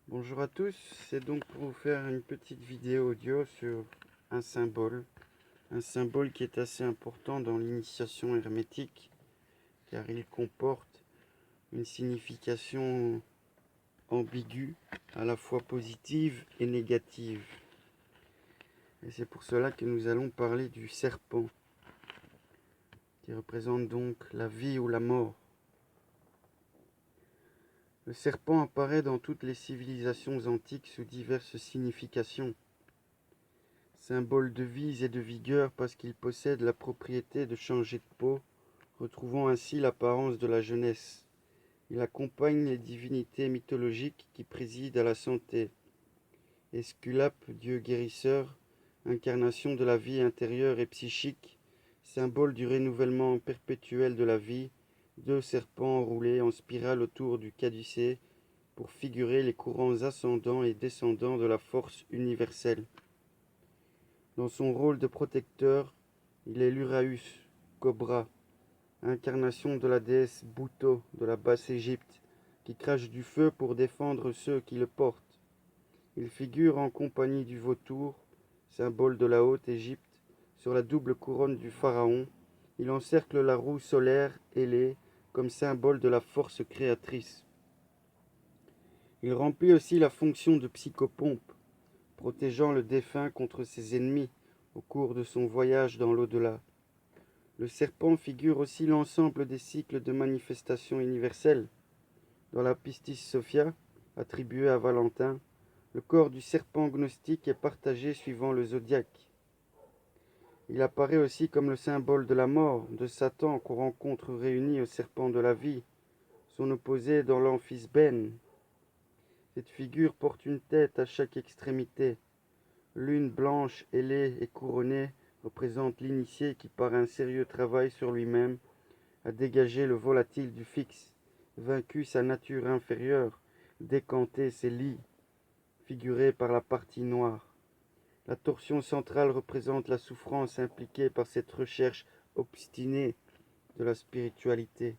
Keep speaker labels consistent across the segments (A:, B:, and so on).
A: Bonjour à tous, c'est donc pour vous faire une petite vidéo audio sur un symbole qui est assez important dans l'initiation hermétique car il comporte une signification ambiguë, à la fois positive et négative. Et c'est pour cela que nous allons parler du serpent, qui représente donc la vie ou la mort. Le serpent apparaît dans toutes les civilisations antiques sous diverses significations. Symbole de vie et de vigueur parce qu'il possède la propriété de changer de peau, retrouvant ainsi l'apparence de la jeunesse. Il accompagne les divinités mythologiques qui président à la santé. Esculape, dieu guérisseur, incarnation de la vie intérieure et psychique, symbole du renouvellement perpétuel de la vie, deux serpents enroulés en spirale autour du caducée pour figurer les courants ascendants et descendants de la force universelle. Dans son rôle de protecteur, il est l'Uraüs, cobra, incarnation de la déesse Bouto de la Basse-Égypte, qui crache du feu pour défendre ceux qui le portent. Il figure en compagnie du vautour, symbole de la Haute-Égypte, sur la double couronne du pharaon. Il encercle la roue solaire ailée comme symbole de la force créatrice. Il remplit aussi la fonction de psychopompe, protégeant le défunt contre ses ennemis au cours de son voyage dans l'au-delà. Le serpent figure aussi l'ensemble des cycles de manifestations universelles. Dans la Pistis Sophia, attribuée à Valentin, le corps du serpent gnostique est partagé suivant le zodiaque. Il apparaît aussi comme le symbole de la mort, de Satan qu'on rencontre réuni au serpent de la vie, son opposé dans l'Amphisbène. Cette figure porte une tête à chaque extrémité. L'une blanche, ailée et couronnée représente l'initié qui, par un sérieux travail sur lui-même, a dégagé le volatile du fixe, vaincu sa nature inférieure, décanté ses lits, figurés par la partie noire. La torsion centrale représente la souffrance impliquée par cette recherche obstinée de la spiritualité.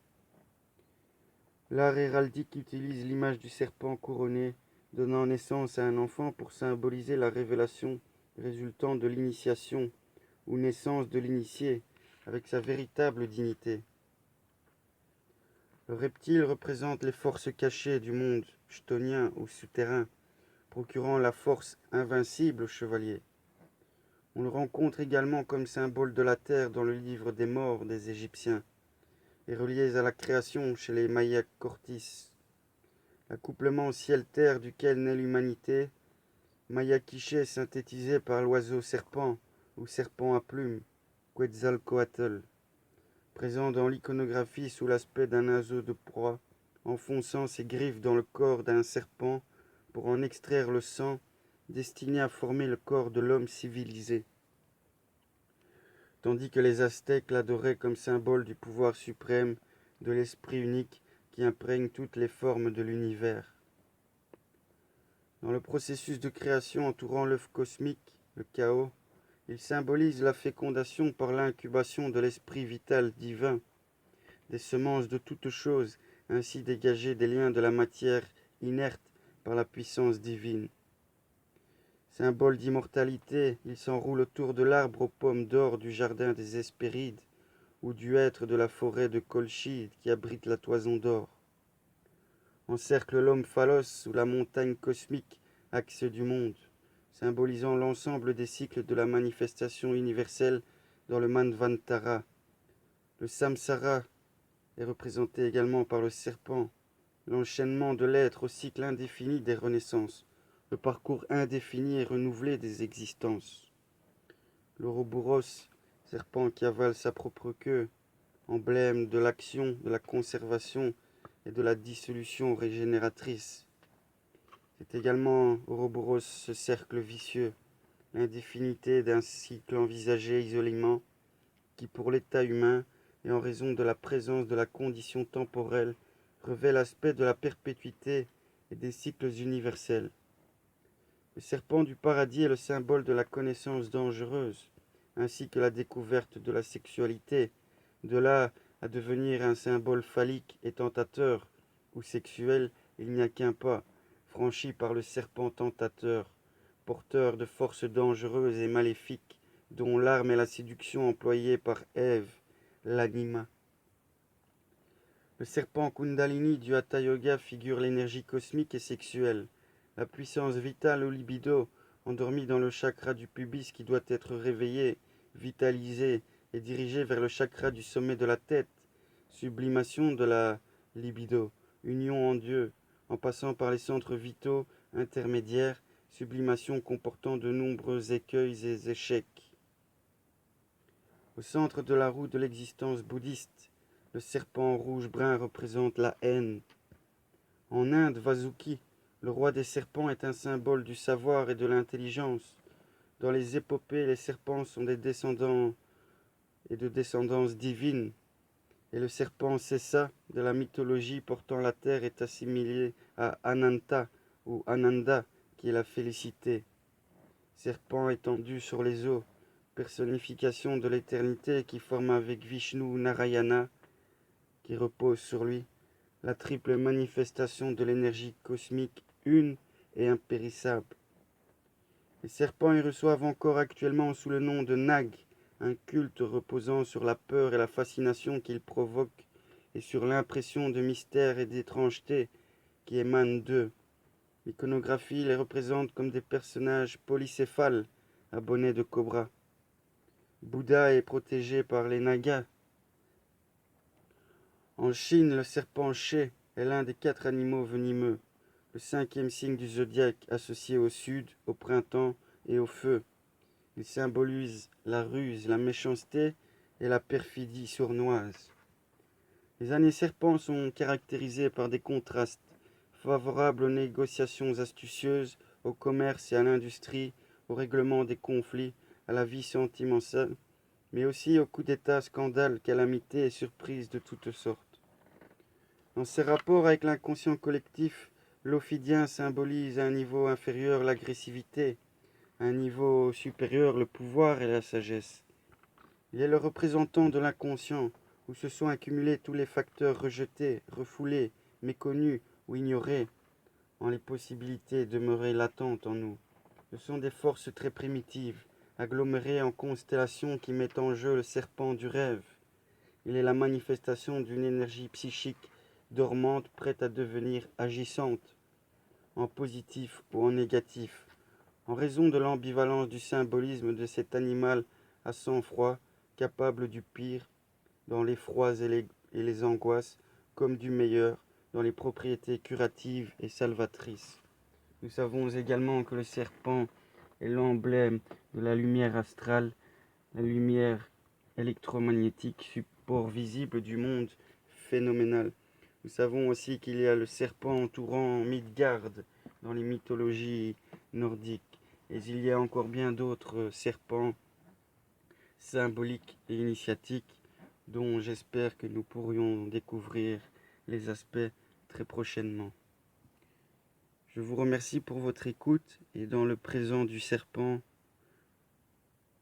A: L'art héraldique utilise l'image du serpent couronné, donnant naissance à un enfant pour symboliser la révélation résultant de l'initiation ou naissance de l'initié avec sa véritable dignité. Le reptile représente les forces cachées du monde chthonien ou souterrain, procurant la force invincible au chevalier. On le rencontre également comme symbole de la terre dans le livre des morts des Égyptiens et relié à la création chez les Maya Cortis. L'accouplement ciel-terre duquel naît l'humanité, Maya Quiché synthétisé par l'oiseau serpent ou serpent à plumes, Quetzalcoatl, présent dans l'iconographie sous l'aspect d'un oiseau de proie, enfonçant ses griffes dans le corps d'un serpent pour en extraire le sang destiné à former le corps de l'homme civilisé. Tandis que les Aztèques l'adoraient comme symbole du pouvoir suprême, de l'esprit unique qui imprègne toutes les formes de l'univers. Dans le processus de création entourant l'œuf cosmique, le chaos, il symbolise la fécondation par l'incubation de l'esprit vital divin, des semences de toutes choses, ainsi dégagées des liens de la matière inerte par la puissance divine. Symbole d'immortalité, il s'enroule autour de l'arbre aux pommes d'or du jardin des Hespérides, ou du hêtre de la forêt de Colchide qui abrite la toison d'or. Encercle l'homme phallos sous la montagne cosmique, axe du monde, symbolisant l'ensemble des cycles de la manifestation universelle dans le Manvantara. Le Samsara est représenté également par le serpent, l'enchaînement de l'être au cycle indéfini des renaissances, le parcours indéfini et renouvelé des existences. L'Ouroboros, serpent qui avale sa propre queue, emblème de l'action, de la conservation et de la dissolution régénératrice. C'est également Ouroboros, ce cercle vicieux, l'indéfinité d'un cycle envisagé isolément, qui pour l'état humain, et en raison de la présence de la condition temporelle, revêt l'aspect de la perpétuité et des cycles universels. Le serpent du paradis est le symbole de la connaissance dangereuse, ainsi que la découverte de la sexualité, de là à devenir un symbole phallique et tentateur, ou sexuel, il n'y a qu'un pas, franchi par le serpent tentateur, porteur de forces dangereuses et maléfiques, dont l'arme est la séduction employée par Ève, l'anima. Le serpent Kundalini du Hatha Yoga figure l'énergie cosmique et sexuelle, la puissance vitale ou libido, endormie dans le chakra du pubis qui doit être réveillé, vitalisé et dirigé vers le chakra du sommet de la tête, sublimation de la libido, union en Dieu, en passant par les centres vitaux intermédiaires, sublimation comportant de nombreux écueils et échecs. Au centre de la roue de l'existence bouddhiste, le serpent rouge-brun représente la haine. En Inde, Vasuki, le roi des serpents, est un symbole du savoir et de l'intelligence. Dans les épopées, les serpents sont des descendants et de descendance divine. Et le serpent Sessa de la mythologie portant la terre est assimilé à Ananta ou Ananda, qui est la félicité. Serpent étendu sur les eaux, personnification de l'éternité qui forme avec Vishnu Narayana, qui repose sur lui, la triple manifestation de l'énergie cosmique une et impérissable. Les serpents y reçoivent encore actuellement sous le nom de Nag, un culte reposant sur la peur et la fascination qu'ils provoquent et sur l'impression de mystère et d'étrangeté qui émanent d'eux. L'iconographie les représente comme des personnages polycéphales à bonnet de cobra. Bouddha est protégé par les Nagas. En Chine, le serpent Shé est l'un des 4 animaux venimeux, le 5e signe du zodiaque associé au sud, au printemps et au feu. Il symbolise la ruse, la méchanceté et la perfidie sournoise. Les années serpents sont caractérisées par des contrastes, favorables aux négociations astucieuses, au commerce et à l'industrie, au règlement des conflits, à la vie sentimentale, mais aussi aux coups d'État, scandales, calamités et surprises de toutes sortes. Dans ses rapports avec l'inconscient collectif, l'ophidien symbolise à un niveau inférieur l'agressivité, à un niveau supérieur le pouvoir et la sagesse. Il est le représentant de l'inconscient, où se sont accumulés tous les facteurs rejetés, refoulés, méconnus ou ignorés, en les possibilités demeurées latentes en nous. Ce sont des forces très primitives, agglomérées en constellations qui mettent en jeu le serpent du rêve. Il est la manifestation d'une énergie psychique dormante, prête à devenir agissante, en positif ou en négatif, en raison de l'ambivalence du symbolisme de cet animal à sang-froid, capable du pire dans les froids et les angoisses, comme du meilleur dans les propriétés curatives et salvatrices. Nous savons également que le serpent est l'emblème de la lumière astrale, la lumière électromagnétique, support visible du monde phénoménal. Nous savons aussi qu'il y a le serpent entourant Midgard dans les mythologies nordiques. Et il y a encore bien d'autres serpents symboliques et initiatiques dont j'espère que nous pourrions découvrir les aspects très prochainement. Je vous remercie pour votre écoute et dans le présent du serpent,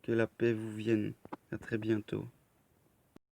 A: que la paix vous vienne. À très bientôt.